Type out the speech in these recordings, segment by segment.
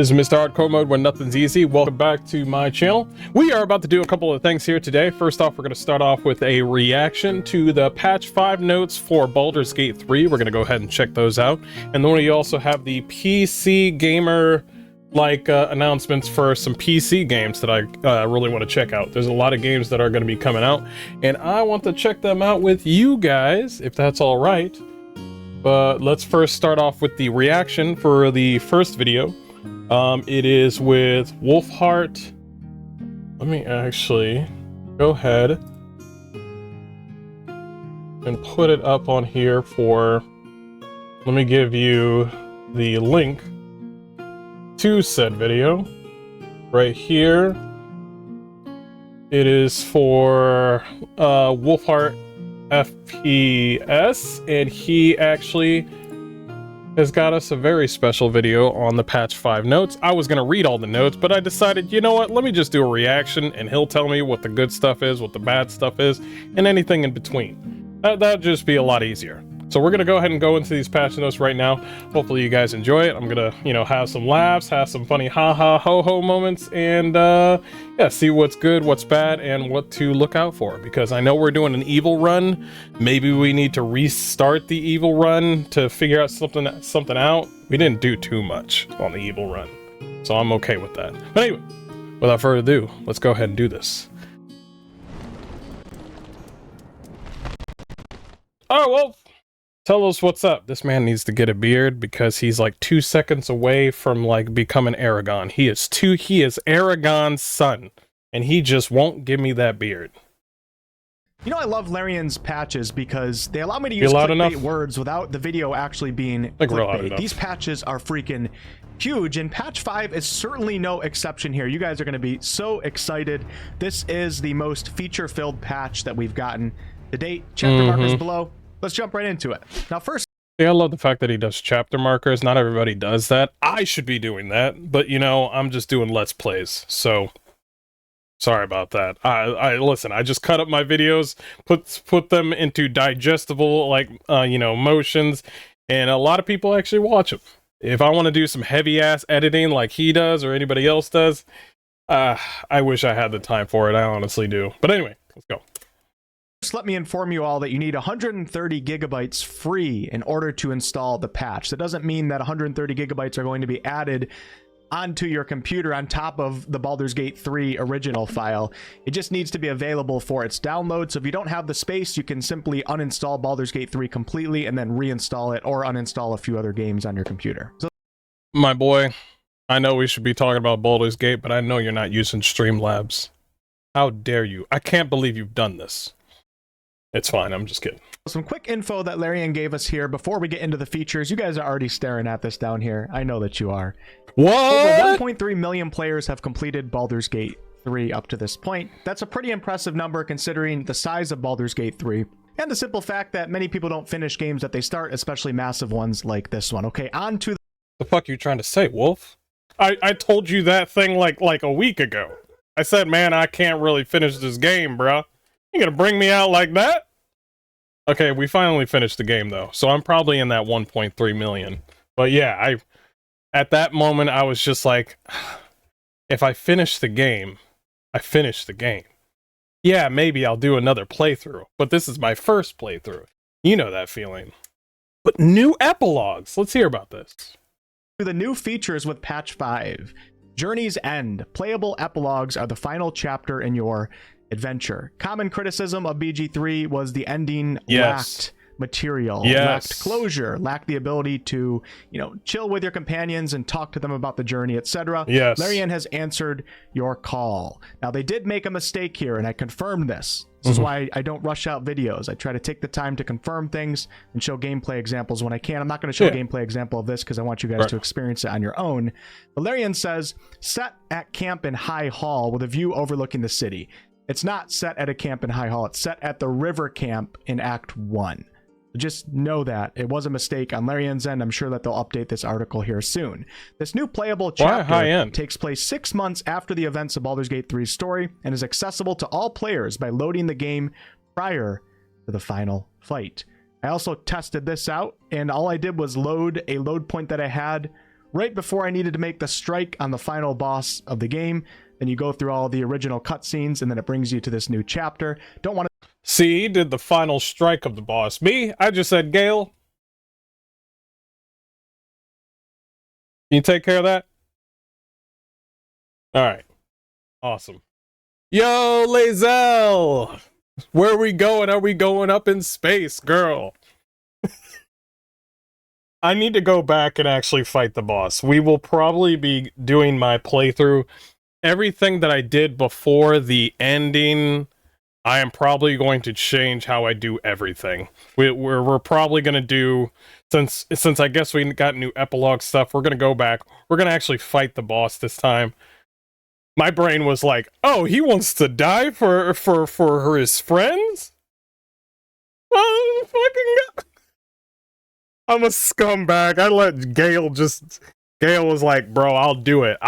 This is Mr. Hardcore Mode when nothing's easy. Welcome back to my channel. We are about to do a couple of things here today. First off, we're going to start off with a reaction to the patch 5 notes for Baldur's Gate 3. We're going to go ahead and check those out. And then we also have the PC gamer announcements for some PC games that I really want to check out. There's a lot of games that are going to be coming out, and I want to check them out with you guys, if that's all right. But let's first start off with the reaction for the first video. It is with Wolfheart. Let me actually go ahead and put it up on here for, let me give you the link to said video right here. It is for Wolfheart FPS, and he actually has got us a very special video on the patch 5 notes. I was gonna read all the notes, but I decided, you know what, let me just do a reaction and he'll tell me what the good stuff is, what the bad stuff is, and anything in between. That'd just be a lot easier. So we're gonna go ahead and go into these patch notes right now. Hopefully you guys enjoy it. I'm gonna, have some laughs, have some funny ha-ha, ho-ho moments, and yeah, see what's good, what's bad, and what to look out for. Because I know we're doing an evil run. Maybe we need to restart the evil run to figure out something out. We didn't do too much on the evil run, so I'm okay with that. But anyway, without further ado, let's go ahead and do this. Oh, well, tell us what's up. This man needs to get a beard because he's like 2 seconds away from becoming Aragon. He is Aragon's son, and he just won't give me that beard. You know, I love LARIAN's patches because they allow me to use clickbait words without the video actually being clickbait. These patches are freaking huge, and patch 5 is certainly no exception here. You guys are going to be so excited. This is the most feature-filled patch that we've gotten to date. Chapter markers below. Let's jump right into it. Now first, yeah, I love the fact that he does chapter markers. Not everybody does that. I should be doing that, but I'm just doing Let's Plays, so sorry about that. Listen, I just cut up my videos, put them into digestible, motions, and a lot of people actually watch them. If I want to do some heavy-ass editing like he does or anybody else does, I wish I had the time for it. I honestly do. But anyway, let's go. First, let me inform you all that you need 130 gigabytes free in order to install the patch. That doesn't mean that 130 gigabytes are going to be added onto your computer on top of the Baldur's Gate 3 original file. It just needs to be available for its download. So if you don't have the space, you can simply uninstall Baldur's Gate 3 completely and then reinstall it, or uninstall a few other games on your computer. So, my boy, I know we should be talking about Baldur's Gate, but I know you're not using Streamlabs. How dare you? I can't believe you've done this. It's fine, I'm just kidding. Some quick info that LARIAN gave us here before we get into the features. You guys are already staring at this down here. I know that you are. What? Over 1.3 million players have completed Baldur's Gate 3 up to this point. That's a pretty impressive number considering the size of Baldur's Gate 3. And the simple fact that many people don't finish games that they start, especially massive ones like this one. Okay, on to the fuck you trying to say, Wolf? I told you that thing like a week ago. I said, man, I can't really finish this game, bruh. You gonna bring me out like that? Okay, we finally finished the game though, so I'm probably in that 1.3 million. But yeah, at that moment I was just like, if I finish the game, I finish the game. Yeah, maybe I'll do another playthrough, but this is my first playthrough. You know that feeling. But new epilogues. Let's hear about this. The new features with patch 5. Journey's End. Playable epilogues are the final chapter in your adventure. Common criticism of BG3 was the ending lacked material, lacked closure, lacked the ability to, chill with your companions and talk to them about the journey, etc. Yes. LARIAN has answered your call. Now, they did make a mistake here, and I confirmed this. This is why I don't rush out videos. I try to take the time to confirm things and show gameplay examples when I can. I'm not going to show a gameplay example of this because I want you guys to experience it on your own. But LARIAN says, set at camp in High Hall with a view overlooking the city. It's not set at a camp in High Hall. It's set at the river camp in Act 1. Just know that. It was a mistake on LARIAN's end. I'm sure that they'll update this article here soon. This new playable chapter takes place 6 months after the events of Baldur's Gate 3's story and is accessible to all players by loading the game prior to the final fight. I also tested this out, and all I did was load a load point that I had right before I needed to make the strike on the final boss of the game. Then you go through all the original cutscenes, and then it brings you to this new chapter. Don't want to... See, he did the final strike of the boss. Me, I just said, Gale, can you take care of that? All right. Awesome. Yo, Lazel! Where are we going? Are we going up in space, girl? I need to go back and actually fight the boss. We will probably be doing my playthrough. Everything that I did before the ending, I am probably going to change how I do everything. We're probably going to do, since I guess we got new epilogue stuff, we're going to go back. We're going to actually fight the boss this time. My brain was like, oh, he wants to die for his friends? Oh, fucking God. I'm a scumbag. I let Gale was like, bro, I'll do it,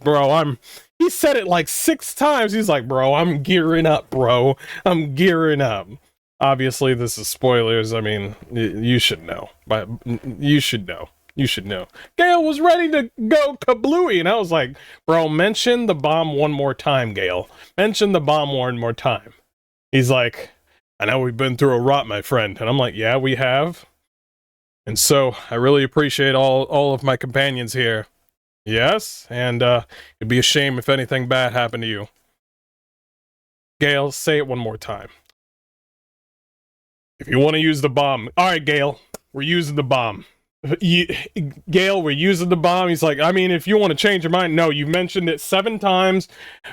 bro. He said it like 6 times. He's like, bro, I'm gearing up, bro. I'm gearing up. Obviously, this is spoilers. I mean, you should know. But you should know. You should know. Gale was ready to go kablooey, and I was like, bro, mention the bomb one more time, Gale. Mention the bomb one more time. He's like, I know we've been through a lot, my friend. And I'm like, yeah, we have. And so, I really appreciate all of my companions here. Yes, and it'd be a shame if anything bad happened to you. Gale, say it one more time. If you want to use the bomb. Alright, Gale, we're using the bomb. Gale, we're using the bomb. He's like, I mean, if you want to change your mind, no, you mentioned it 7 times.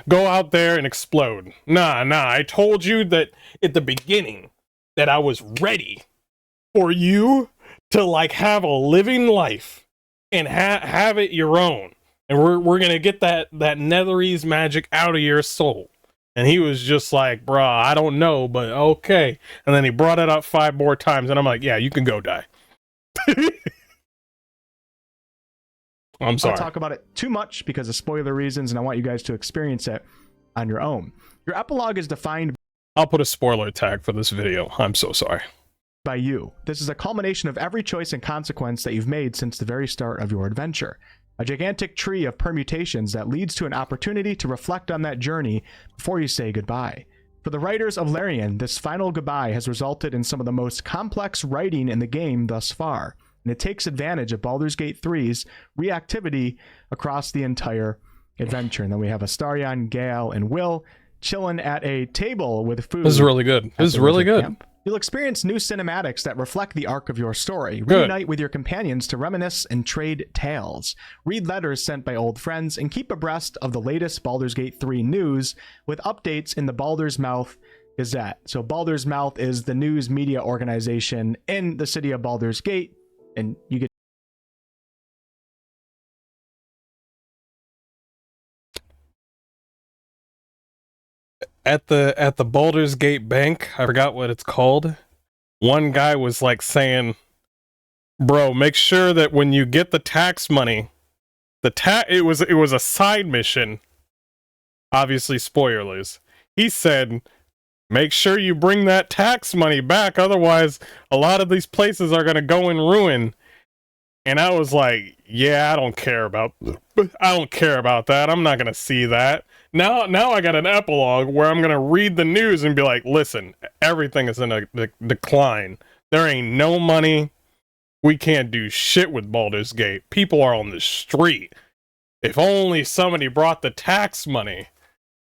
Go out there and explode. Nah, I told you that at the beginning that I was ready for you to, like, have a living life and have it your own. And we're gonna get that Netherese magic out of your soul. And he was just like, bruh, I don't know, but okay. And then he brought it up 5 more times, and I'm like, yeah, you can go die. I'm sorry. I'll talk about it too much because of spoiler reasons, and I want you guys to experience it on your own. Your epilogue is defined... I'll put a spoiler tag for this video. I'm so sorry. ...by you. This is a culmination of every choice and consequence that you've made since the very start of your adventure. A gigantic tree of permutations that leads to an opportunity to reflect on that journey before you say goodbye. For the writers of LARIAN, this final goodbye has resulted in some of the most complex writing in the game thus far, and it takes advantage of Baldur's Gate 3's reactivity across the entire adventure. And then we have Astarion, Gale, and Will chilling at a table with food. This is really good. This is really good. Camp. You'll experience new cinematics that reflect the arc of your story. Reunite with your companions to reminisce and trade tales. Read letters sent by old friends and keep abreast of the latest Baldur's Gate 3 news with updates in the Baldur's Mouth Gazette. So Baldur's Mouth is the news media organization in the city of Baldur's Gate, and you get at the Baldur's Gate Bank, I forgot what it's called. One guy was like saying, bro, make sure that when you get the tax money, it was a side mission. Obviously spoilers. He said, make sure you bring that tax money back, otherwise a lot of these places are gonna go in ruin. And I was like, yeah, I don't care about that. I'm not gonna see that. Now I got an epilogue where I'm gonna read the news and be like, listen, everything is in a decline. There ain't no money. We can't do shit with Baldur's Gate. People are on the street. If only somebody brought the tax money.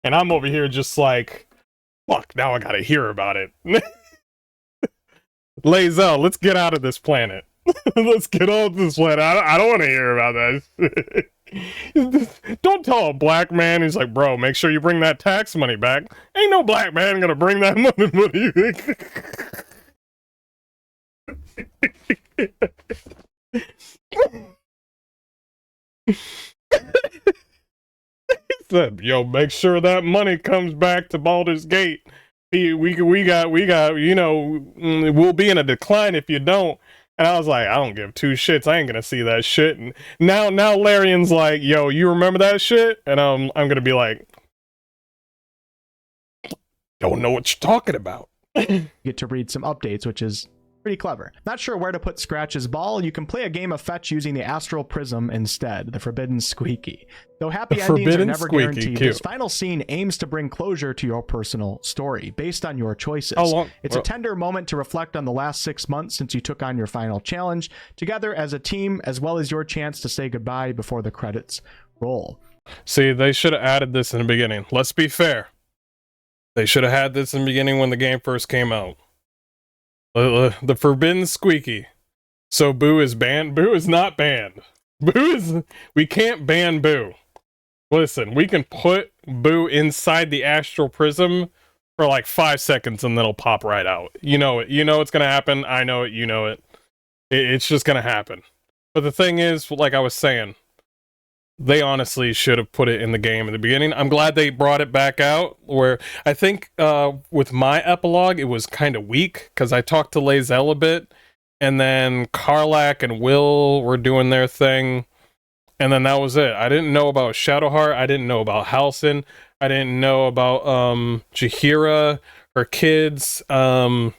And I'm over here just like, fuck, now I gotta hear about it. Lazel, let's get out of this planet. Let's get off this planet. I don't want to hear about that. Don't tell a black man. He's like, bro, make sure you bring that tax money back. Ain't no black man gonna bring that money. He said, yo, make sure that money comes back to Baldur's Gate. We got, you know, we'll be in a decline if you don't. And I was like, I don't give 2 shits. I ain't gonna see that shit. And now Larian's like, yo, you remember that shit? And I'm gonna be like, don't know what you're talking about. You get to read some updates, which is Pretty clever. Not sure where to put Scratch's ball. You can play a game of fetch using the Astral Prism instead, the Forbidden Squeaky. Though happy endings are never guaranteed, this final scene aims to bring closure to your personal story based on your choices. It's a tender moment to reflect on the last 6 months since you took on your final challenge together as a team, as well as your chance to say goodbye before the credits roll. See, they should have added this in the beginning. Let's be fair. They should have had this in the beginning when the game first came out. The Forbidden Squeaky. So Boo is banned? Boo is not banned. We can't ban Boo. Listen, we can put Boo inside the Astral Prism for like 5 seconds and then it'll pop right out. You know it. You know it's gonna happen. I know it. You know it. It's just gonna happen. But the thing is, like I was saying, they honestly should have put it in the game in the beginning. I'm glad they brought it back out, where I think with my epilogue, it was kind of weak, because I talked to Lae'zel a bit, and then Karlach and Will were doing their thing, and then that was it. I didn't know about Shadowheart, I didn't know about Halsin, I didn't know about Jaheira, her kids, I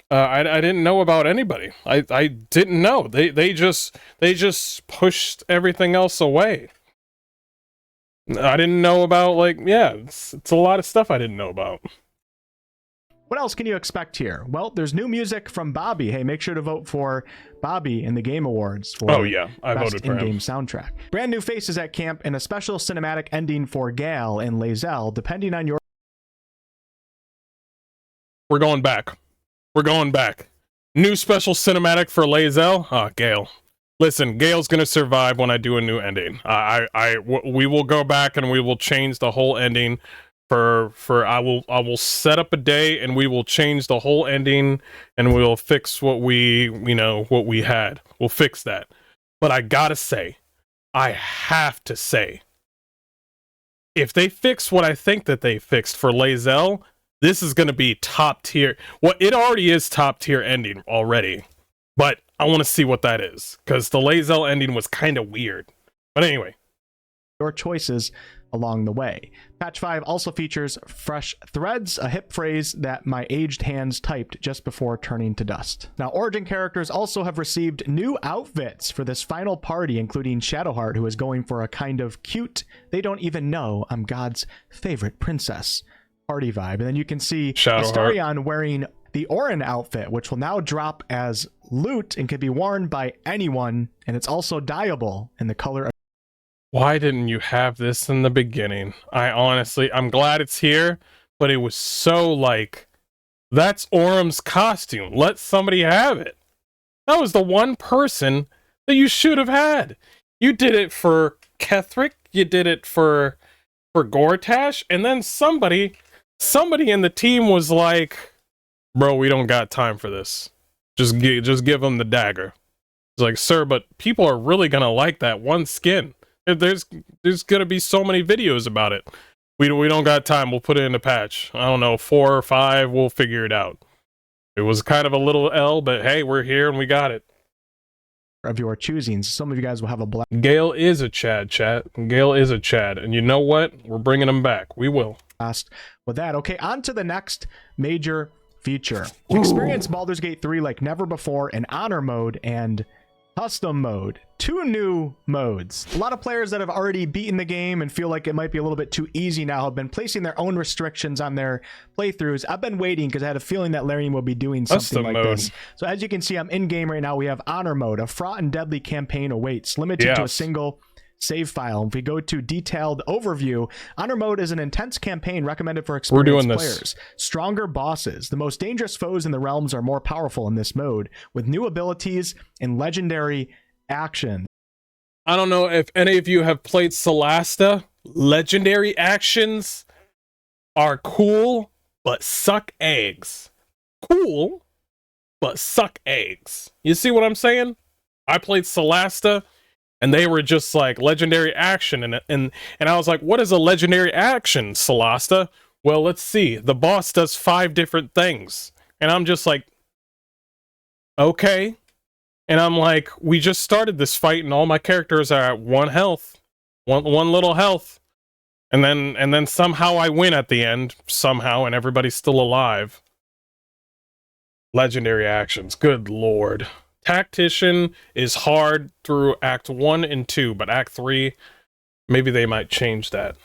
didn't know about anybody. I didn't know. They just pushed everything else away. I didn't know about, like, yeah, it's a lot of stuff I didn't know about. What else can you expect here? Well, there's new music from Bobby. Hey, make sure to vote for Bobby in the Game Awards for I voted for in-game him. soundtrack. Brand new faces at camp and a special cinematic ending for Gale and Lae'zel, depending on your... We're going back. We're going back. New special cinematic for Lae'zel? Ah, Gale. Listen, Gale's gonna survive when I do a new ending. We will go back and we will change the whole ending I will set up a day and we will change the whole ending and we'll fix what we had. We'll fix that. But I gotta say, I have to say, if they fix what I think that they fixed for Lae'zel, this is gonna be top tier. Well, it already is top tier ending already. But I want to see what that is, because the Lae'zel ending was kind of weird. But anyway. Your choices along the way. Patch 5 also features fresh threads, a hip phrase that my aged hands typed just before turning to dust. Now, Origin characters also have received new outfits for this final party, including Shadowheart, who is going for a kind of cute, they don't even know I'm God's favorite princess party vibe. And then you can see Astarion wearing the Orin outfit, which will now drop as loot and can be worn by anyone, and it's also dyeable in the color of... Why didn't you have this in the beginning? I'm glad it's here, but it was so like, that's Orum's costume. Let somebody have it. That was the one person that you should have had. You did it for Ketheric, you did it for Gortash, and then somebody in the team was like, bro, we don't got time for this. Just give him the dagger. It's like, sir, but people are really gonna like that one skin. There's gonna be so many videos about it. We don't got time. We'll put it in a patch. I don't know, 4 or 5. We'll figure it out. It was kind of a little L, but hey, we're here and we got it. Of your choosing. Some of you guys will have a black... Gale is a Chad, chat. Gale is a Chad. And you know what? We're bringing him back. We will. With that. Okay, on to the next major feature. Experience Baldur's Gate 3 like never before in Honor Mode and Custom Mode. 2 new modes. A lot of players that have already beaten the game and feel like it might be a little bit too easy now have been placing their own restrictions on their playthroughs. I've been waiting because I had a feeling that LARIAN will be doing something like this. So as you can see, I'm in game right now. We have Honor Mode. A fraught and deadly campaign awaits, limited to a single save file. If we go to detailed overview, Honor Mode is an intense campaign recommended for experienced players. Stronger bosses. The most dangerous foes in the realms are more powerful in this mode, with new abilities and legendary action. I don't know if any of you have played Solasta. Legendary actions are cool, but suck eggs. Cool, but suck eggs. You see what I'm saying? I played Solasta, and they were just like legendary action, and I was like, what is a legendary action, Solasta? Well, let's see. The boss does 5 different things. And I'm just like, okay. And I'm like, we just started this fight and all my characters are at 1 health. One little health. And then somehow I win at the end, somehow, and everybody's still alive. Legendary actions. Good lord. Tactician is hard through Act 1 and 2, but Act 3, maybe they might change that.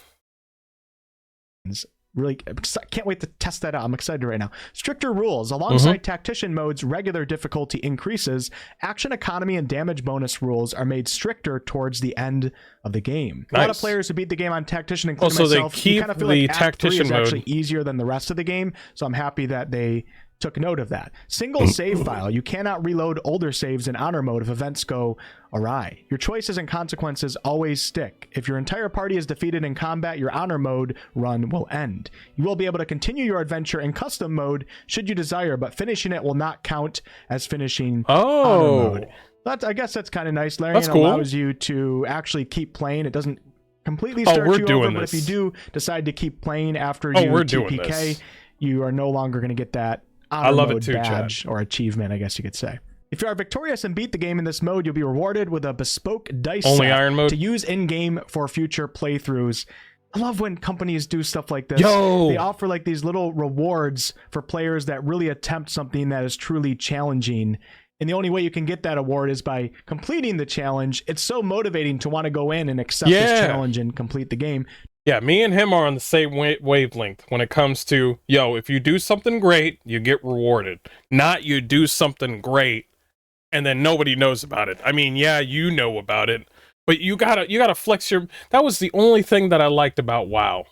Really, I can't wait to test that out. I'm excited right now. Stricter rules. Alongside Tactician mode's regular difficulty increases, action economy and damage bonus rules are made stricter towards the end of the game. Nice. A lot of players who beat the game on Tactician, including Also, myself, they keep kind of feel the like Tactician Act 3 is actually mode easier than the rest of the game, so I'm happy that they took note of that. Single save file. You cannot reload older saves in honor mode if events go awry. Your choices and consequences always stick. If your entire party is defeated in combat, your honor mode run will end. You will be able to continue your adventure in custom mode should you desire, but finishing it will not count as finishing honor mode. I guess that's kind of nice. LARIAN cool. allows you to actually keep playing. It doesn't completely start you over, but if you do decide to keep playing after you TPK, you are no longer going to get that honor mode badge or achievement, I guess you could say. If you are victorious and beat the game in this mode, you'll be rewarded with a bespoke dice set Iron mode to use in-game for future playthroughs. I love when companies do stuff like this. Yo! They offer like these little rewards for players that really attempt something that is truly challenging. And the only way you can get that award is by completing the challenge. It's so motivating to want to go in and accept this challenge and complete the game. Yeah, me and him are on the same wavelength when it comes to, yo, if you do something great, you get rewarded. Not you do something great and then nobody knows about it. I mean, yeah, you know about it, but you gotta flex your... That was the only thing that I liked about WoW,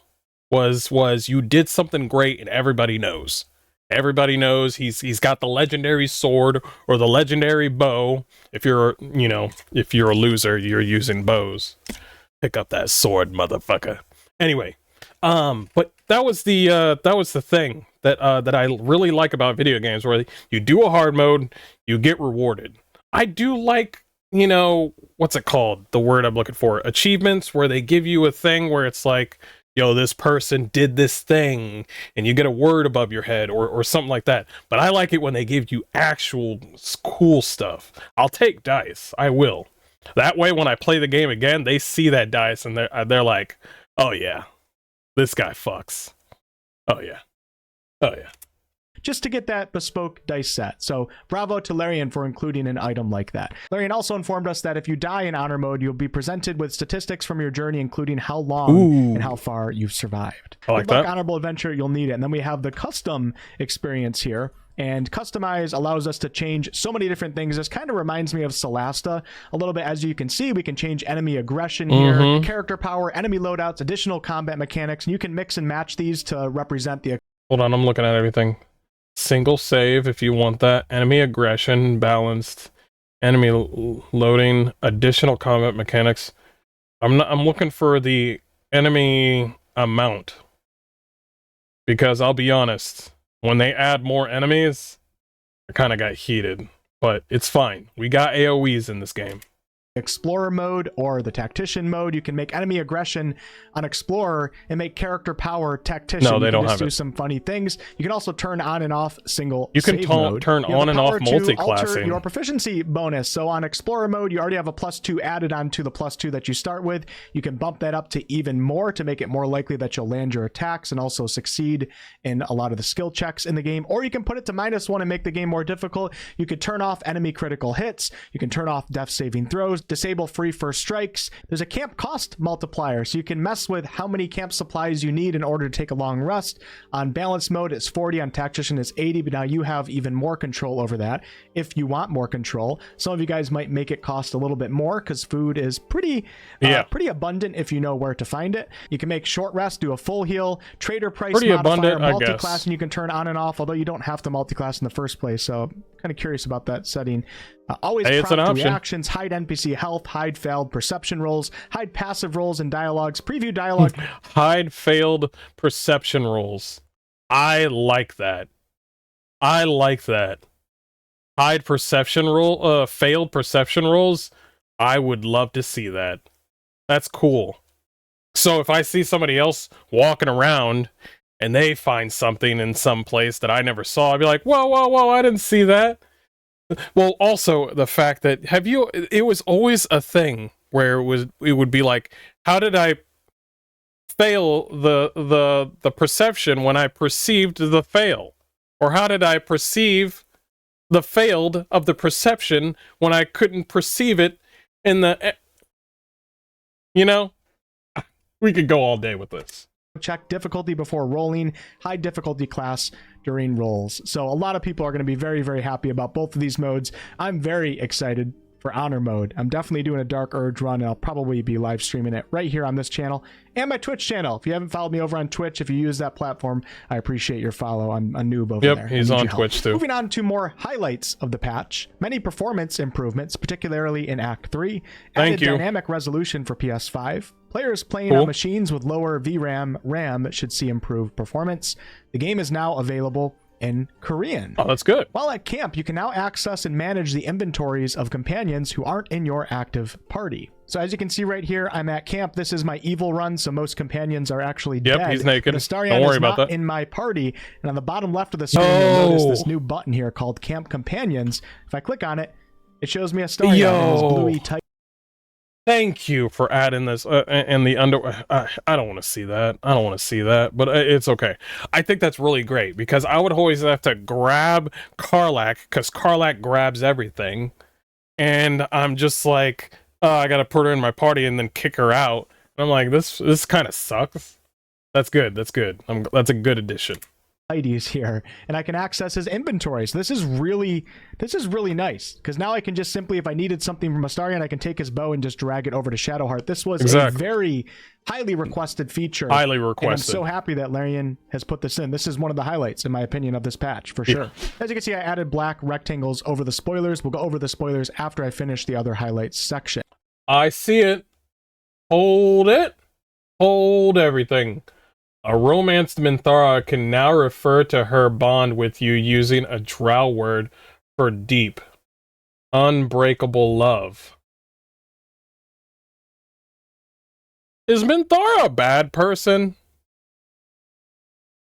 was you did something great and everybody knows. Everybody knows he's got the legendary sword or the legendary bow. If you're, if you're a loser, you're using bows. Pick up that sword, motherfucker. Anyway, but that was the thing that I really like about video games, where you do a hard mode, you get rewarded. I do like, what's it called? The word I'm looking for, achievements, where they give you a thing where it's like, yo, this person did this thing, and you get a word above your head or something like that. But I like it when they give you actual cool stuff. I'll take dice. I will. That way, when I play the game again, they see that dice and they're like, oh yeah, this guy fucks. Oh yeah. Oh yeah. Just to get that bespoke dice set. So bravo to LARIAN for including an item like that. LARIAN also informed us that if you die in honor mode, you'll be presented with statistics from your journey, including how long and how far you've survived. I like that. Honorable adventure, you'll need it. And then we have the custom experience here. And customize allows us to change so many different things. This kind of reminds me of Solasta a little bit. As you can see, we can change enemy aggression here, character power, enemy loadouts, additional combat mechanics, and you can mix and match these to represent the... Hold on, I'm looking at everything. Single save if you want that. Enemy aggression, balanced, enemy loading, additional combat mechanics. I'm looking for the enemy amount. Because I'll be honest, when they add more enemies, I kind of got heated, but it's fine. We got AoEs in this game. Explorer mode or the Tactician mode. You can make enemy aggression on Explorer and make character power Tactician. No, they don't have it. Do some funny things. You can also turn on and off single. You can turn on and off multi-classing. Your proficiency bonus. So on Explorer mode, you already have a +2 added on to the +2 that you start with. You can bump that up to even more to make it more likely that you'll land your attacks and also succeed in a lot of the skill checks in the game. Or you can put it to -1 and make the game more difficult. You could turn off enemy critical hits. You can turn off death saving throws. Disable free first strikes. There's a camp cost multiplier, so you can mess with how many camp supplies you need in order to take a long rest. On balance mode, it's 40. On Tactician, it's 80, but now you have even more control over that if you want more control. Some of you guys might make it cost a little bit more because food is pretty abundant if you know where to find it. You can make short rest, do a full heal, trader price pretty modifier, abundant, multi-class, and you can turn on and off, although you don't have to multi-class in the first place, so I'm kind of curious about that setting. Always prompt reactions, hide NPC health, hide failed perception rolls, hide passive rolls and dialogues, preview dialogue. Hide failed perception rolls. I like that. I like that. Hide perception roll, failed perception rolls. I would love to see that. That's cool. So if I see somebody else walking around and they find something in some place that I never saw, I'd be like, whoa, whoa, whoa, I didn't see that. Well, also the fact that it was always a thing where it would be like, how did I fail the perception when I perceived the fail? Or how did I perceive the failed of the perception when I couldn't perceive it in the, you know, we could go all day with this. Check difficulty before rolling, high difficulty class during rolls. So a lot of people are going to be very, very happy about both of these modes. I'm very excited for Honor Mode. I'm definitely doing a Dark Urge run, and I'll probably be live streaming it right here on this channel and my Twitch channel. If you haven't followed me over on Twitch, if you use that platform, I appreciate your follow. I'm a noob over there. Yep, he's on Twitch too. Moving on to more highlights of the patch. Many performance improvements, particularly in Act 3. Thank you. Dynamic resolution for PS5. Players playing on machines with lower RAM should see improved performance. The game is now available in Korean. Oh, that's good. While at camp, you can now access and manage the inventories of companions who aren't in your active party. So as you can see right here, I'm at camp. This is my evil run, so most companions are actually dead. Yep, he's naked. Astarion Don't worry is about not that. in my party, and on the bottom left of the screen, you'll notice this new button here called Camp Companions. If I click on it, it shows me Astarion in his bluey type. Thank you for adding this and the under. I don't want to see that. I don't want to see that, but it's okay. I think that's really great because I would always have to grab Karlach because Karlach grabs everything, and I'm just like, oh, I gotta put her in my party and then kick her out. And I'm like, this kind of sucks. That's good. That's good. That's a good addition. IDs here, and I can access his inventory. So this is really nice because now I can just simply, if I needed something from Astarion, I can take his bow and just drag it over to Shadowheart. This was a very highly requested feature. Highly requested. And I'm so happy that LARIAN has put this in. This is one of the highlights, in my opinion, of this patch for sure. As you can see, I added black rectangles over the spoilers. We'll go over the spoilers after I finish the other highlights section. I see it. Hold it. Hold everything. A romanced Minthara can now refer to her bond with you using a drow word for deep, unbreakable love. Is Minthara a bad person?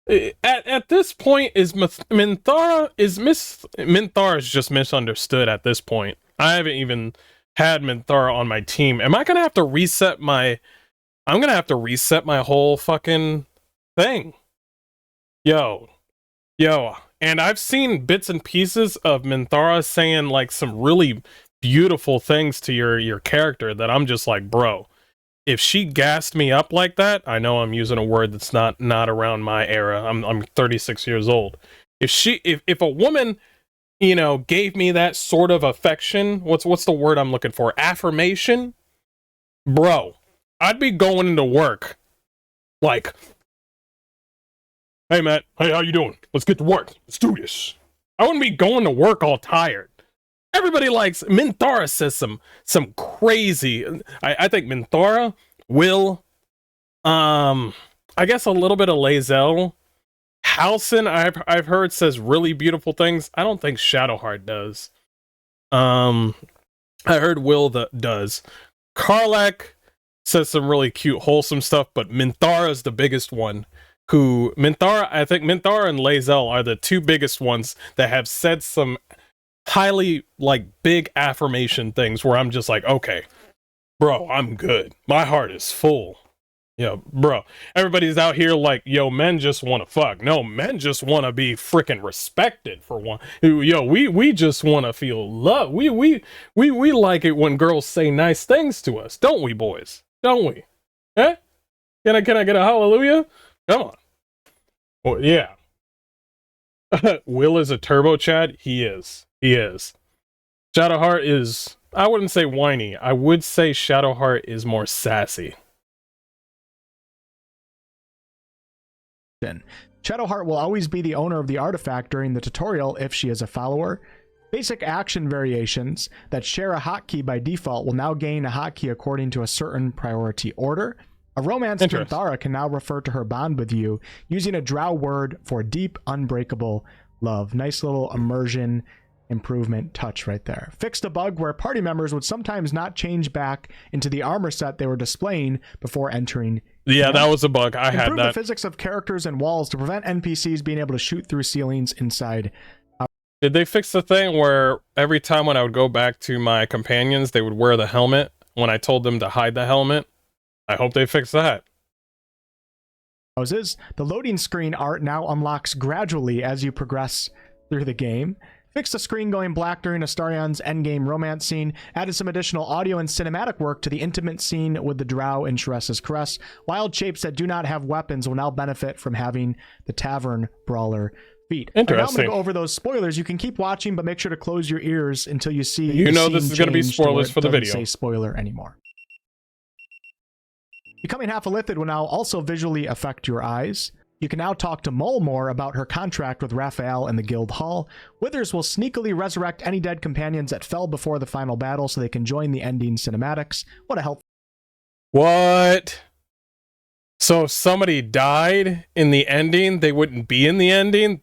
At this point, Minthara is just misunderstood at this point. I haven't even had Minthara on my team. Am I gonna have to reset my... I'm gonna have to reset my whole fucking thing. Yo, and I've seen bits and pieces of Minthara saying like some really beautiful things to your character that I'm just like, bro, if she gassed me up like that, I know I'm using a word that's not around my era. I'm 36 years old. If a woman, you know, gave me that sort of affection, what's the word I'm looking for? Affirmation? Bro, I'd be going into work like, hey, Matt. Hey, how you doing? Let's get to work. Let's do this. I wouldn't be going to work all tired. Everybody likes... Minthara says some crazy... I think Minthara will... I guess a little bit of Lae'zel. Halsin, I've heard, says really beautiful things. I don't think Shadowheart does. I heard Will does. Karlach says some really cute, wholesome stuff, but Minthara is the biggest one. I think Minthara and Lae'zel are the two biggest ones that have said some highly, like, big affirmation things where I'm just like, okay, bro, I'm good. My heart is full. Yeah, bro. Everybody's out here like, yo, men just want to fuck. No, men just want to be freaking respected for one. Yo, we just want to feel love. We like it when girls say nice things to us, don't we, boys? Don't we? Eh? Can I get a hallelujah? Come on. Oh, yeah. Will is a turbo Chad? He is. Shadowheart is... I wouldn't say whiny. I would say Shadowheart is more sassy. Shadowheart will always be the owner of the artifact during the tutorial if she is a follower. Basic action variations that share a hotkey by default will now gain a hotkey according to a certain priority order. A romanced Minthara can now refer to her bond with you using a drow word for deep, unbreakable love. Nice little immersion improvement touch right there. Fixed a bug where party members would sometimes not change back into the armor set they were displaying before entering. Yeah, that was a bug. I had that. Improve the physics of characters and walls to prevent NPCs being able to shoot through ceilings inside. Did they fix the thing where every time when I would go back to my companions, they would wear the helmet when I told them to hide the helmet? I hope they fix that. The loading screen art now unlocks gradually as you progress through the game. Fixed the screen going black during Astarion's endgame romance scene, added some additional audio and cinematic work to the intimate scene with the drow in Sharessa's caress. Wild shapes that do not have weapons will now benefit from having the tavern brawler feat. Interesting. Right, now I'm going to go over those spoilers. You can keep watching, but make sure to close your ears until you see You the know scene this is going to be change spoilers where for the it doesn't video. say spoiler anymore. Becoming half a Lithid will now also visually affect your eyes. You can now talk to Mulmore about her contract with Raphael in the Guild Hall. Withers will sneakily resurrect any dead companions that fell before the final battle so they can join the ending cinematics. What a help. What? So if somebody died in the ending, they wouldn't be in the ending?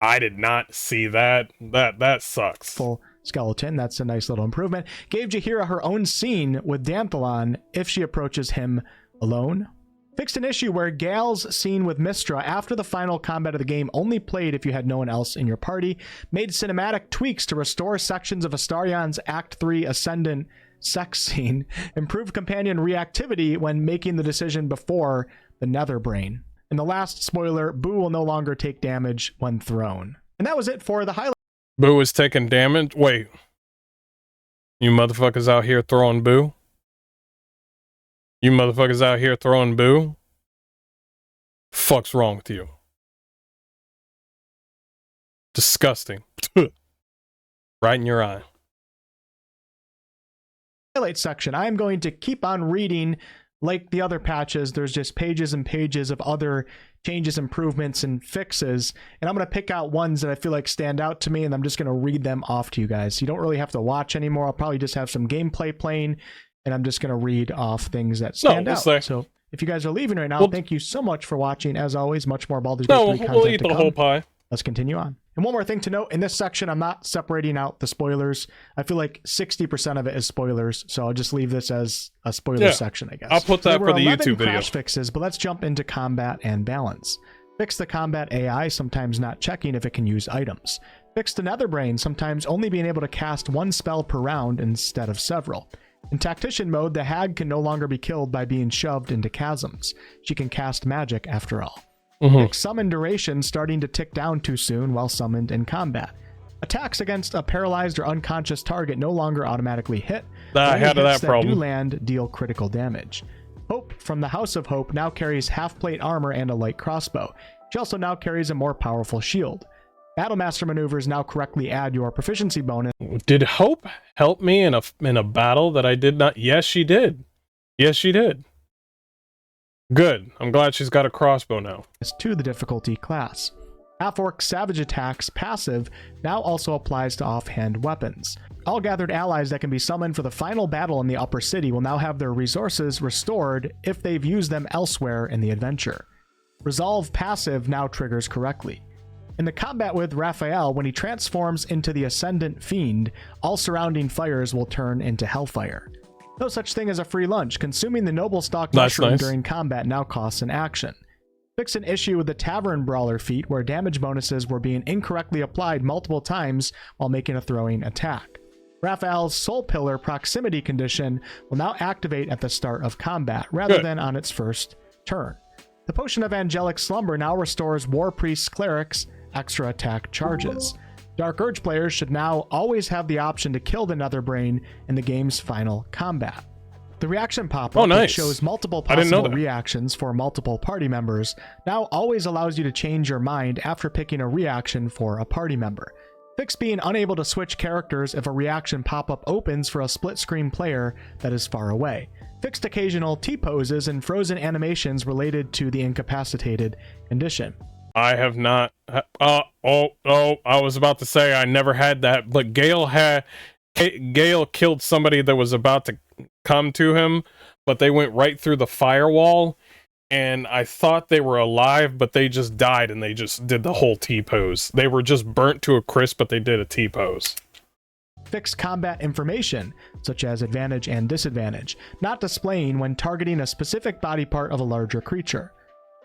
I did not see that. That sucks. Full skeleton. That's a nice little improvement. Gave Jaheira her own scene with Danthalon if she approaches him alone. Fixed an issue where Gale's scene with Mystra after the final combat of the game only played if you had no one else in your party. Made cinematic tweaks to restore sections of Astarion's Act 3 Ascendant sex scene. Improved companion reactivity when making the decision before the Netherbrain. And the last spoiler, Boo will no longer take damage when thrown. And that was it for the highlight. Boo is taking damage? Wait. You motherfuckers out here throwing Boo? You motherfuckers out here throwing Boo? Fuck's wrong with you? Disgusting. Right in your eye. Highlight section. I am going to keep on reading like the other patches. There's just pages and pages of other changes, improvements, and fixes. And I'm going to pick out ones that I feel like stand out to me, and I'm just going to read them off to you guys. You don't really have to watch anymore. I'll probably just have some gameplay playing, and I'm just going to read off things that stand out. So if you guys are leaving right now, thank you so much for watching. As always, much more Baldur's Gate 3 content we'll eat to the come. whole pie. Let's continue on. And one more thing to note, in this section, I'm not separating out the spoilers. I feel like 60% of it is spoilers, so I'll just leave this as a spoiler section, I guess. I'll put that for the YouTube video. Crash fixes, but let's jump into combat and balance. Fix the combat AI, sometimes not checking if it can use items. Fix the Netherbrain, sometimes only being able to cast one spell per round instead of several. In Tactician mode, the hag can no longer be killed by being shoved into chasms. She can cast magic after all. Fix summon duration starting to tick down too soon while summoned in combat. Attacks against a paralyzed or unconscious target no longer automatically hit. I had that problem. Do land deal critical damage. Hope from the House of Hope now carries half-plate armor and a light crossbow. She also now carries a more powerful shield. Battlemaster maneuvers now correctly add your proficiency bonus. Did Hope help me in a battle that I did not? Yes, she did. Yes, she did. Good. I'm glad she's got a crossbow now. To the difficulty class. Half-Orc Savage Attacks passive now also applies to offhand weapons. All gathered allies that can be summoned for the final battle in the Upper City will now have their resources restored if they've used them elsewhere in the adventure. Resolve passive now triggers correctly. In the combat with Raphael, when he transforms into the Ascendant Fiend, all surrounding fires will turn into Hellfire. No such thing as a free lunch. Consuming the Noble Stalk Mushroom during combat now costs an action. Fix an issue with the Tavern Brawler feat where damage bonuses were being incorrectly applied multiple times while making a throwing attack. Raphael's Soul Pillar proximity condition will now activate at the start of combat rather than on its first turn. The Potion of Angelic Slumber now restores War Priest's Clerics extra attack charges. Dark Urge players should now always have the option to kill the Netherbrain in the game's final combat. The reaction pop-up, which shows multiple possible reactions for multiple party members, now always allows you to change your mind after picking a reaction for a party member. Fix being unable to switch characters if a reaction pop-up opens for a split-screen player that is far away. Fixed occasional T-poses and frozen animations related to the incapacitated condition. I have not. I was about to say I never had that, but Gale killed somebody that was about to come to him, but they went right through the firewall, and I thought they were alive, but they just died, and they just did the whole T-pose. They were just burnt to a crisp, but they did a T-pose. Fix combat information, such as advantage and disadvantage, not displaying when targeting a specific body part of a larger creature.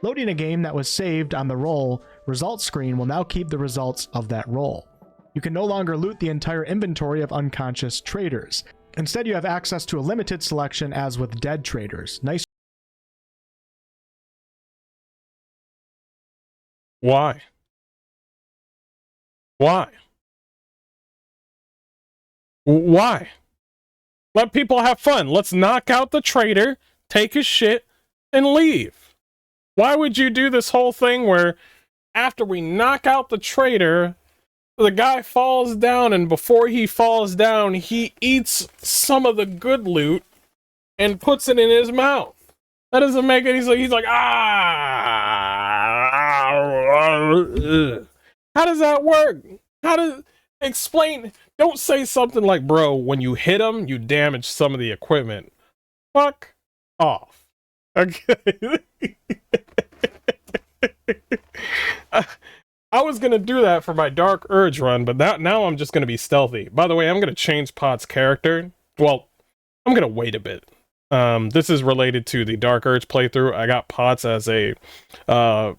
Loading a game that was saved on the roll results screen will now keep the results of that roll. You can no longer loot the entire inventory of unconscious traders. Instead, you have access to a limited selection as with dead traders. Nice. Why? Why? Why? Let people have fun. Let's knock out the traitor, take his shit, and leave. Why would you do this whole thing where after we knock out the traitor, the guy falls down, and before he falls down, he eats some of the good loot and puts it in his mouth? That doesn't make any sense. He's like, how does that work? Explain. Don't say something like, bro, when you hit him, you damage some of the equipment. Fuck off. Okay. I was gonna do that for my Dark Urge run, but now I'm just gonna be stealthy. By the way, I'm gonna change Pot's character. Well, I'm gonna wait a bit. This is related to the Dark Urge playthrough. I got Potts as a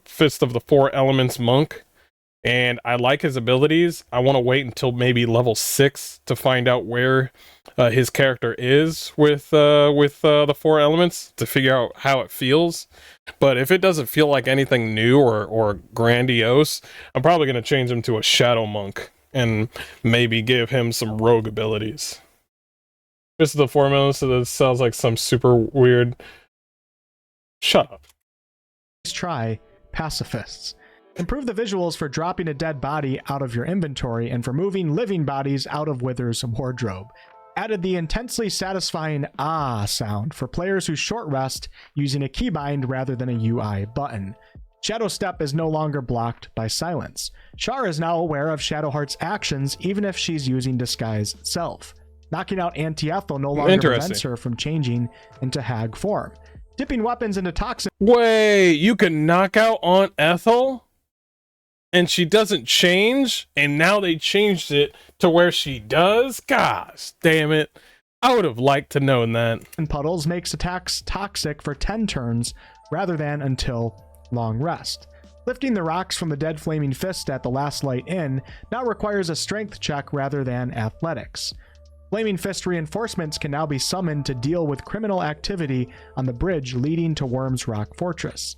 Fist of the Four Elements monk, and I like his abilities. I want to wait until maybe level 6 to find out where his character is with the four elements to figure out how it feels. But if it doesn't feel like anything new or grandiose, I'm probably going to change him to a Shadow Monk and maybe give him some rogue abilities. This is the formula, so this sounds like some super weird... Shut up. Let's try pacifists. Improve the visuals for dropping a dead body out of your inventory and for moving living bodies out of Wither's wardrobe. Added the intensely satisfying ah sound for players who short rest using a keybind rather than a UI button. Shadow Step is no longer blocked by silence. Char is now aware of Shadowheart's actions even if she's using disguise itself. Knocking out Anti-Ethel no longer prevents her from changing into hag form. Dipping weapons into toxin... Wait, you can knock out Aunt Ethel? And she doesn't change? And now they changed it to where she does? Gosh, damn it. I would have liked to know that. And puddles makes attacks toxic for 10 turns rather than until long rest. Lifting the rocks from the dead flaming fist at the last light in now requires a strength check rather than athletics. Flaming Fist reinforcements can now be summoned to deal with criminal activity on the bridge leading to Worm's Rock Fortress.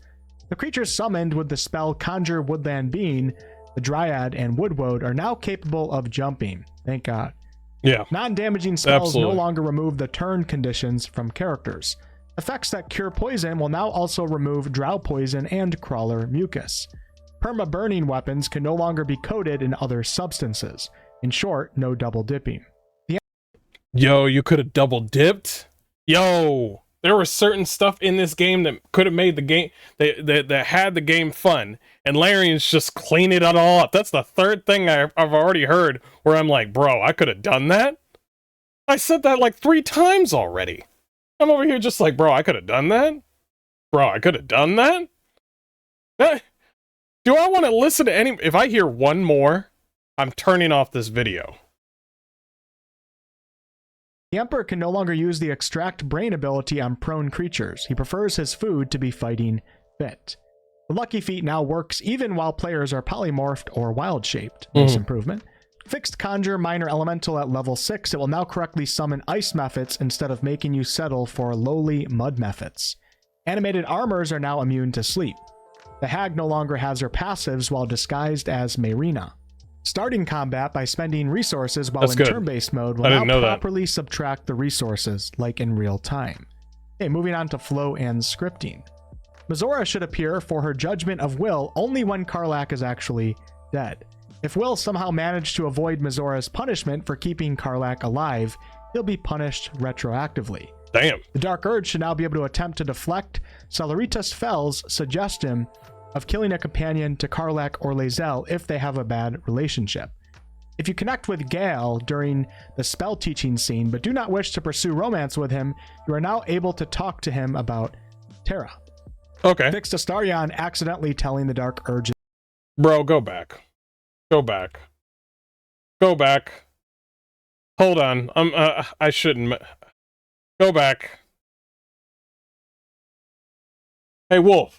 The creatures summoned with the spell Conjure Woodland Being, the Dryad, and Woodwode are now capable of jumping. Thank God. Yeah. Non-damaging spells Absolutely. no longer remove the turn conditions from characters. Effects that cure poison will now also remove Drow Poison and Crawler Mucus. Perma-burning weapons can no longer be coated in other substances. In short, no double dipping. Yo, you could have double dipped? Yo, there was certain stuff in this game that could have made the game, that had the game fun. And LARIAN's just clean it all up. That's the third thing I've already heard where I'm like, bro, I could have done that? I said that like 3 times already. I'm over here just like, bro, I could have done that? Bro, I could have done that? Do I want to listen to any... If I hear one more, I'm turning off this video. The Emperor can no longer use the Extract Brain ability on prone creatures. He prefers his food to be fighting fit. The Lucky Feat now works even while players are polymorphed or wild-shaped. Nice improvement. Fixed Conjure Minor Elemental at level 6, it will now correctly summon Ice Mephits instead of making you settle for lowly Mud Mephits. Animated Armors are now immune to sleep. The Hag no longer has her passives while disguised as Mayrina. Starting combat by spending resources while in turn-based mode will now properly subtract the resources, like in real time. Okay, moving on to flow and scripting. Mizora should appear for her Judgment of Will only when Karlach is actually dead. If Will somehow managed to avoid Mizora's punishment for keeping Karlach alive, he'll be punished retroactively. Damn. The Dark Urge should now be able to attempt to deflect Celeritas Fell's suggestion of killing a companion to Karlach or Lae'zel if they have a bad relationship. If you connect with Gale during the spell teaching scene but do not wish to pursue romance with him, you are now able to talk to him about Terra. Okay. Fixed Astarion accidentally telling the Dark Urge. Bro, go back. Go back. Go back. Hold on. I shouldn't. Go back. Hey, Wolf.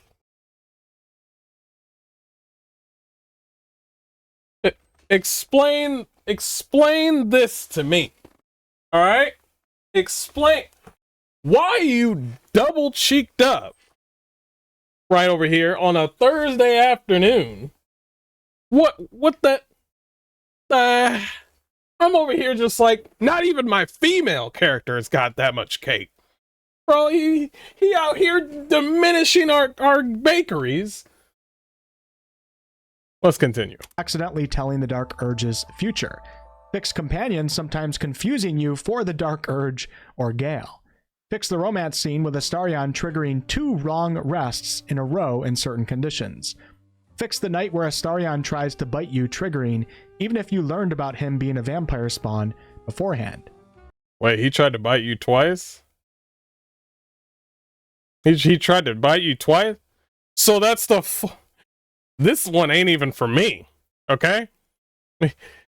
Explain this to me. All right? Explain why you double cheeked up right over here on a Thursday afternoon. What that I'm I'm over here just like, not even my female character has got that much cake. Bro, he out here diminishing our bakeries. Let's continue. Accidentally telling the Dark Urge's future. Fix companion sometimes confusing you for the Dark Urge or Gale. Fix the romance scene with Astarion triggering 2 wrong rests in a row in certain conditions. Fix the night where Astarion tries to bite you triggering, even if you learned about him being a vampire spawn beforehand. Wait, he tried to bite you twice? He tried to bite you twice? So that's this one ain't even for me, okay?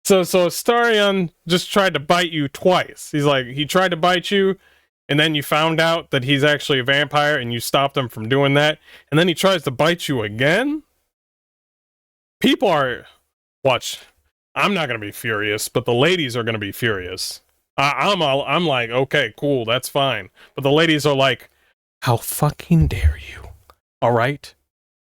So Astarion just tried to bite you twice. He's like, he tried to bite you, and then you found out that he's actually a vampire, and you stopped him from doing that, and then he tries to bite you again? People are... Watch. I'm not going to be furious, but the ladies are going to be furious. I'm like, okay, cool, that's fine. But the ladies are like, how fucking dare you? All right?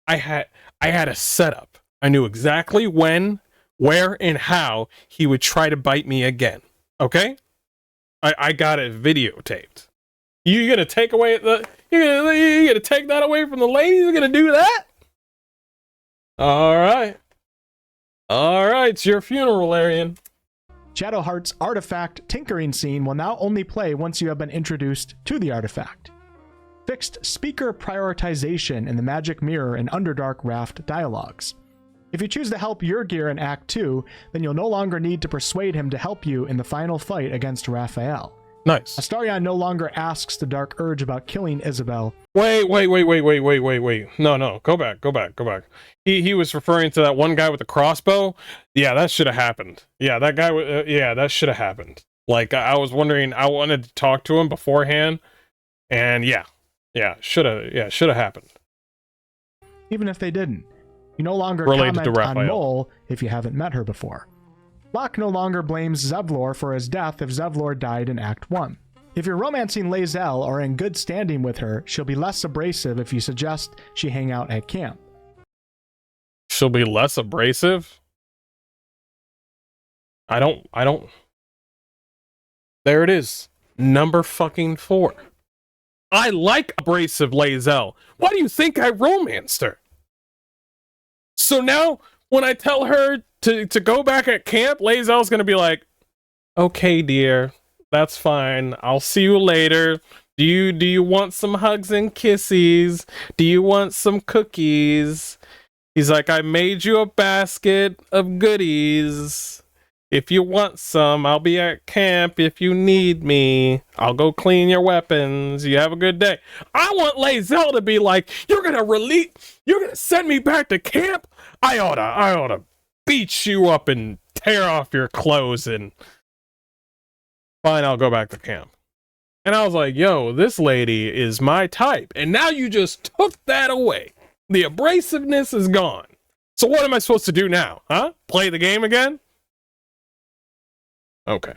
I had a setup. I knew exactly when, where, and how he would try to bite me again. Okay? I got it videotaped. You gonna take away the... You gonna take that away from the ladies? You gonna do that? Alright. Alright, it's your funeral, LARIAN. Shadowheart's artifact tinkering scene will now only play once you have been introduced to the artifact. Fixed speaker prioritization in the Magic Mirror and Underdark Raft dialogues. If you choose to help your gear in Act 2, then you'll no longer need to persuade him to help you in the final fight against Raphael. Nice. Astarion no longer asks the Dark Urge about killing Isabel. Wait. No. Go back. He was referring to that one guy with the crossbow. Yeah, that should have happened. Yeah, that guy, that should have happened. Like, I was wondering, I wanted to talk to him beforehand, and yeah, should have happened. Even if they didn't. You no longer Related comment to on Raphael. Mole if you haven't met her before. Locke no longer blames Zevlor for his death if Zevlor died in Act 1. If you're romancing Lae'zel or in good standing with her, she'll be less abrasive if you suggest she hang out at camp. She'll be less abrasive? I don't... There it is. Number fucking 4. I like abrasive Lae'zel. Why do you think I romanced her? So now, when I tell her to go back at camp, Lae'zel's gonna be like, okay, dear, that's fine. I'll see you later. Do you want some hugs and kisses? Do you want some cookies? He's like, I made you a basket of goodies. If you want some, I'll be at camp if you need me. I'll go clean your weapons. You have a good day. I want Lae'zel to be like, you're gonna send me back to camp? I oughta beat you up and tear off your clothes and fine, I'll go back to camp. And I was like, yo, this lady is my type. And now you just took that away. The abrasiveness is gone. So what am I supposed to do now? Huh? Play the game again? Okay.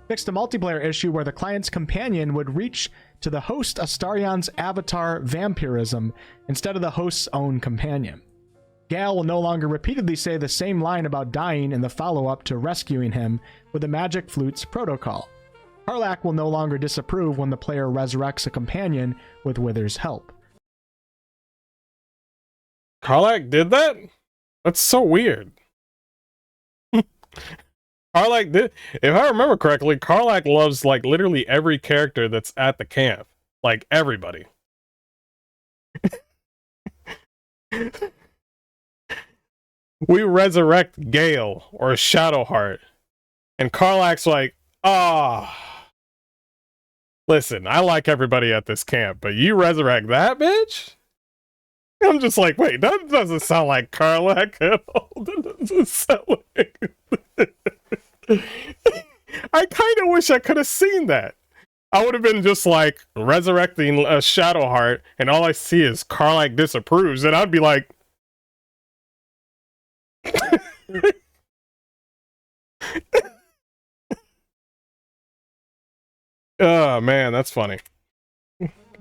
Fixed a multiplayer issue where the client's companion would reach to the host Astarion's avatar vampirism instead of the host's own companion. Gale will no longer repeatedly say the same line about dying in the follow-up to rescuing him with the Magic Flute's protocol. Karlach will no longer disapprove when the player resurrects a companion with Wither's help. Karlach did that? That's so weird. Karlach did. If I remember correctly, Karlach loves like literally every character that's at the camp. Like everybody. We resurrect Gale or Shadowheart. And Karlach's like, listen, I like everybody at this camp, but you resurrect that bitch? I'm just like, wait, that doesn't sound like Karlach at all. That doesn't sound like... I kind of wish I could have seen that. I would have been just like resurrecting a Shadowheart, and all I see is Karlach disapproves, and I'd be like... Oh, man, that's funny.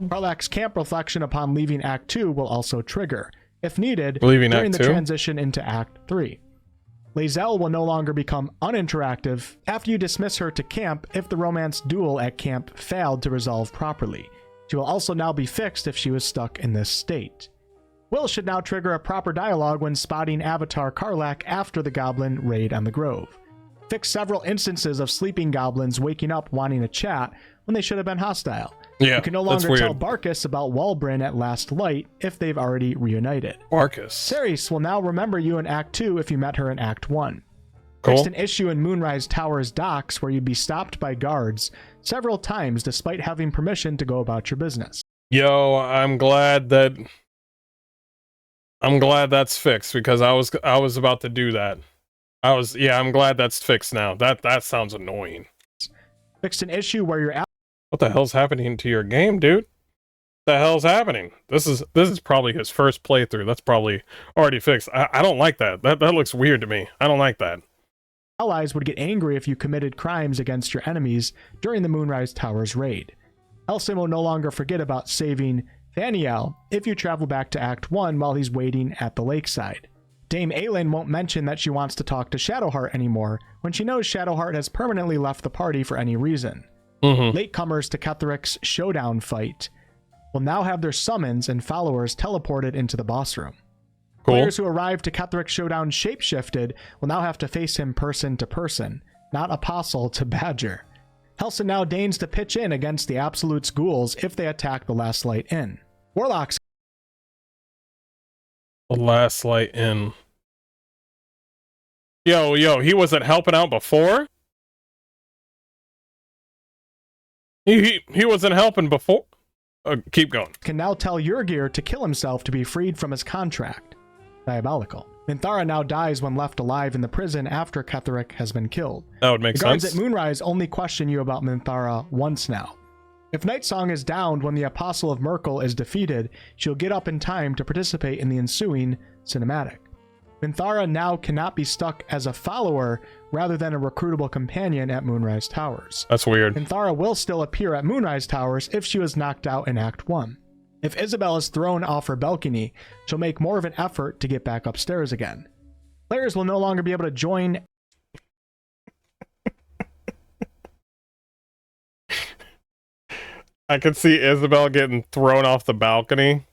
Karlach's camp reflection upon leaving Act 2 will also trigger, if needed, Leaving during Act the 2? transition into Act 3. Lae'zel will no longer become uninteractive after you dismiss her to camp if the romance duel at camp failed to resolve properly. She will also now be fixed if she was stuck in this state. Will should now trigger a proper dialogue when spotting Avatar Karlach after the goblin raid on the Grove. Fix several instances of sleeping goblins waking up wanting to chat when they should have been hostile. Yeah, you can no that's longer tell weird. Barkus about Walbrin at Last Light if they've already reunited. Barkus. Ceres will now remember you in Act 2 if you met her in Act 1. Cool. Fixed an issue in Moonrise Tower's docks where you'd be stopped by guards several times despite having permission to go about your business. Yo, I'm glad that's fixed because I was about to do that. I'm glad that's fixed now. That sounds annoying. Fixed an issue where your What the hell's happening to your game, dude? The hell's happening? This is probably his first playthrough. That's probably already fixed. I don't like that. That looks weird to me. I don't like that. allies would get angry if you committed crimes against your enemies during the Moonrise Tower's raid. Elson will no longer forget about saving Thaniel if you travel back to Act 1 while he's waiting at the lakeside. Dame Aelin won't mention that she wants to talk to Shadowheart anymore when she knows Shadowheart has permanently left the party for any reason. Latecomers to Ketheric's showdown fight will now have their summons and followers teleported into the boss room. Cool. Players who arrive to Ketheric's showdown shapeshifted will now have to face him person to person, not apostle to badger. Helson now deigns to pitch in against the Absolute's ghouls if they attack the Last Light Inn. Warlocks. The Last Light Inn. Yo, he wasn't helping out before? He wasn't helping before? Keep going. Can now tell Yrgir to kill himself to be freed from his contract. Diabolical. Minthara now dies when left alive in the prison after Ketheric has been killed. That would make The guards sense. at Moonrise only question you about Minthara once now. If Nightsong is downed when the Apostle of Merkel is defeated, she'll get up in time to participate in the ensuing cinematic. Minthara now cannot be stuck as a follower rather than a recruitable companion at Moonrise Towers. That's weird. Minthara will still appear at Moonrise Towers if she was knocked out in Act 1. If Isabel is thrown off her balcony, she'll make more of an effort to get back upstairs again. Players will no longer be able to join. I could see Isabel getting thrown off the balcony.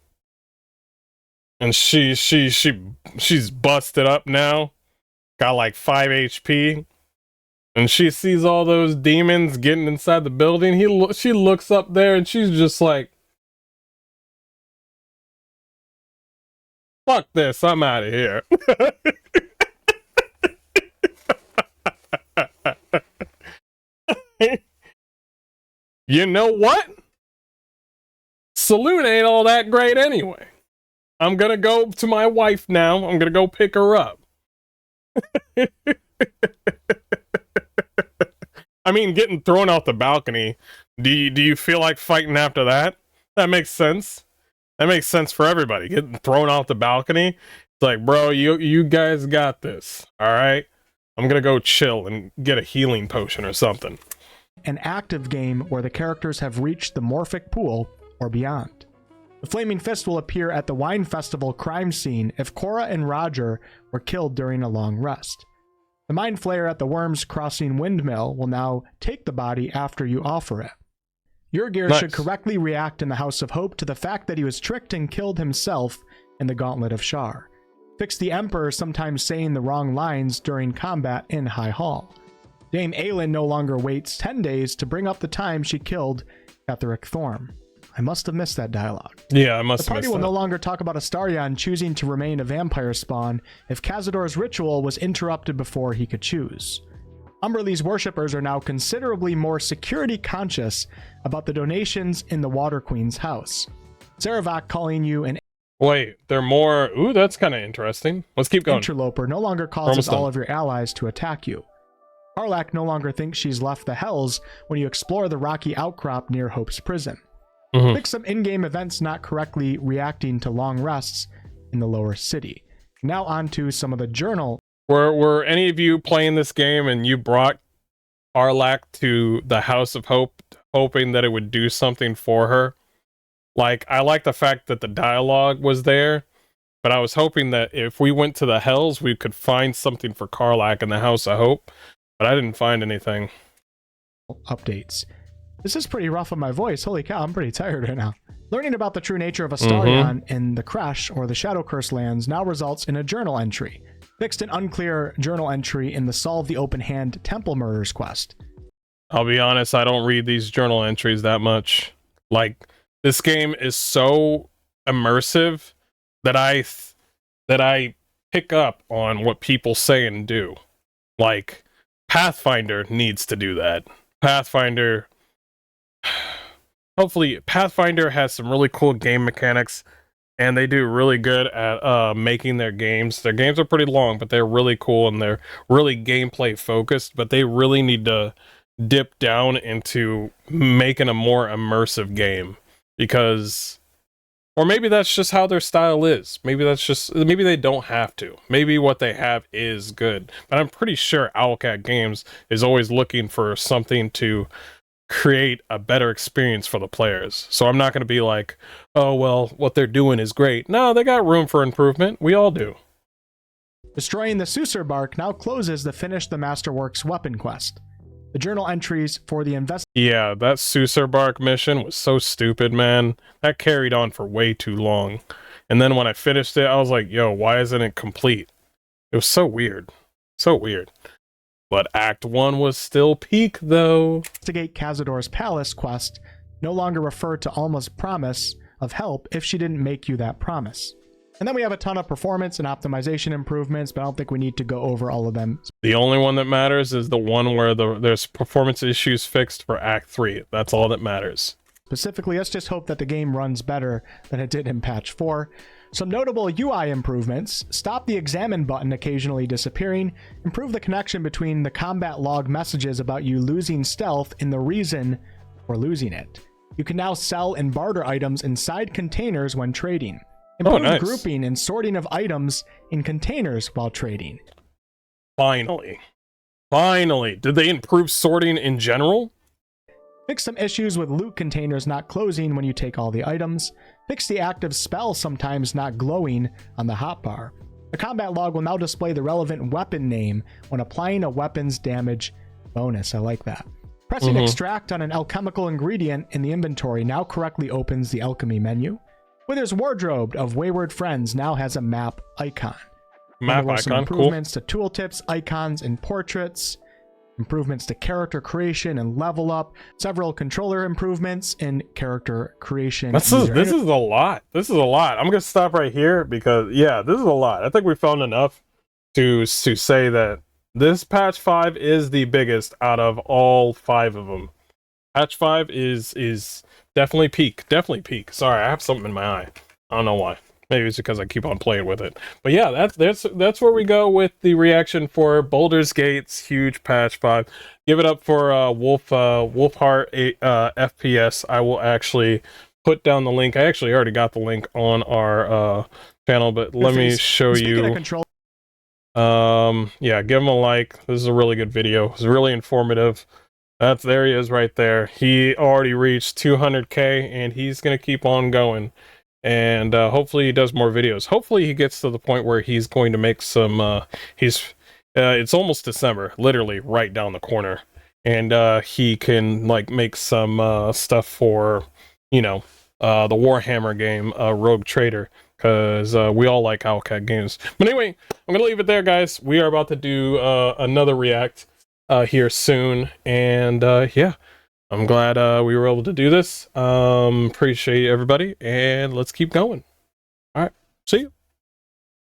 And she's busted up now. Got like 5 HP. And she sees all those demons getting inside the building. She looks up there and she's just like, fuck this, I'm out of here. You know what? Saloon ain't all that great anyway. I'm gonna go to my wife now. I'm gonna go pick her up. I mean, getting thrown off the balcony. Do you feel like fighting after that? That makes sense. That makes sense for everybody. Getting thrown off the balcony. It's like, bro, you guys got this. All right. I'm gonna go chill and get a healing potion or something. An active game where the characters have reached the Morphic Pool or beyond. The Flaming Fist will appear at the Wine Festival crime scene if Cora and Roger were killed during a long rest. The Mind Flayer at the Worms Crossing Windmill will now take the body after you offer it. Yrgir should correctly react in the House of Hope to the fact that he was tricked and killed himself in the Gauntlet of Shar. Fix the Emperor sometimes saying the wrong lines during combat in High Hall. Dame Aelin no longer waits 10 days to bring up the time she killed Ketheric Thorm. I must have missed that dialogue. Yeah, I must have missed that. The party will no longer talk about Astarion choosing to remain a vampire spawn if Cazador's ritual was interrupted before he could choose. Umberlee's worshippers are now considerably more security conscious about the donations in the Water Queen's house. Saravak calling you an Wait, they're more... Ooh, that's kind of interesting. Let's keep going. interloper no longer causes all of your allies to attack you. Karlach no longer thinks she's left the Hells when you explore the rocky outcrop near Hope's prison. Fix some in-game events not correctly reacting to long rests in the lower city. Now on to some of the journal. Were any of you playing this game and you brought Karlach to the House of Hope hoping that it would do something for her? Like, I like the fact that the dialogue was there, But I was hoping that if we went to the Hells, we could find something for Karlach in the House of Hope. But I didn't find anything. Updates. This is pretty rough on my voice. Holy cow, I'm pretty tired right now. Learning about the true nature of Astarion in the Crash or the Shadow Curse lands now results in a journal entry. Fixed an unclear journal entry in the Solve the Open Hand Temple Murders quest. I'll be honest, I don't read these journal entries that much. Like, this game is so immersive that I pick up on what people say and do. Like, Pathfinder needs to do that. Pathfinder... Hopefully, Pathfinder has some really cool game mechanics, and they do really good at making their games. Their games are pretty long, but they're really cool, and they're really gameplay focused, but they really need to dip down into making a more immersive game, because... Or maybe that's just how their style is. Maybe they don't have to. Maybe what they have is good. But I'm pretty sure Owlcat Games is always looking for something to create a better experience for the players. So I'm not going to be like, oh, well, what they're doing is great. No, they got room for improvement. We all do. Destroying the Susur Bark now closes the Finish the Masterworks weapon quest. The journal entries for the Yeah, that Susur Bark mission was so stupid, man. That carried on for way too long. And then when I finished it, I was like, yo, why isn't it complete? It was so weird. So weird. But Act 1 was still peak, though. Investigate Cazador's Palace quest no longer referred to Alma's promise of help if she didn't make you that promise. And then we have a ton of performance and optimization improvements, but I don't think we need to go over all of them. The only one that matters is the one where there's performance issues fixed for Act 3. That's all that matters. Specifically, let's just hope that the game runs better than it did in Patch 4. Some notable UI improvements: stop the examine button occasionally disappearing, improve the connection between the combat log messages about you losing stealth and the reason for losing it. You can now sell and barter items inside containers when trading. Improve nice. Grouping and sorting of items in containers while trading. Finally. Finally. Did they improve sorting in general? Fix some issues with loot containers not closing when you take all the items. Fix the active spell sometimes not glowing on the hotbar. The combat log will now display the relevant weapon name when applying a weapon's damage bonus. I like that. Pressing extract on an alchemical ingredient in the inventory now correctly opens the alchemy menu. Wither's Wardrobe of Wayward Friends now has a map icon. Map There were some icon, improvements to tooltips, icons, and portraits. Improvements to character creation and level up. Several controller improvements in character creation. This is a lot. This is a lot. I'm gonna stop right here because yeah, this is a lot. I think we found enough to say that this patch 5 is the biggest out of all 5 of them. Patch 5 is definitely peak. Definitely peak. Sorry, I have something in my eye. I don't know why. Maybe it's because I keep on playing with it. But yeah, that's where we go with the reaction for Baldur's Gate's huge patch 5. Give it up for Wolfheart FPS. I will actually put down the link. I actually already got the link on our channel, but let me show you. Yeah, give him a like. This is a really good video. It's really informative. There he is right there. He already reached 200K and he's gonna keep on going. And hopefully he does more videos. Hopefully he gets to the point where he's going to make some it's almost December, literally right down the corner, and he can like make some stuff for, you know, the Warhammer game, Rogue Trader, because we all like Owlcat Games. But anyway, I'm gonna leave it there, guys. We are about to do another react here soon, and yeah, I'm glad we were able to do this. Appreciate everybody, and let's keep going. All right, see you.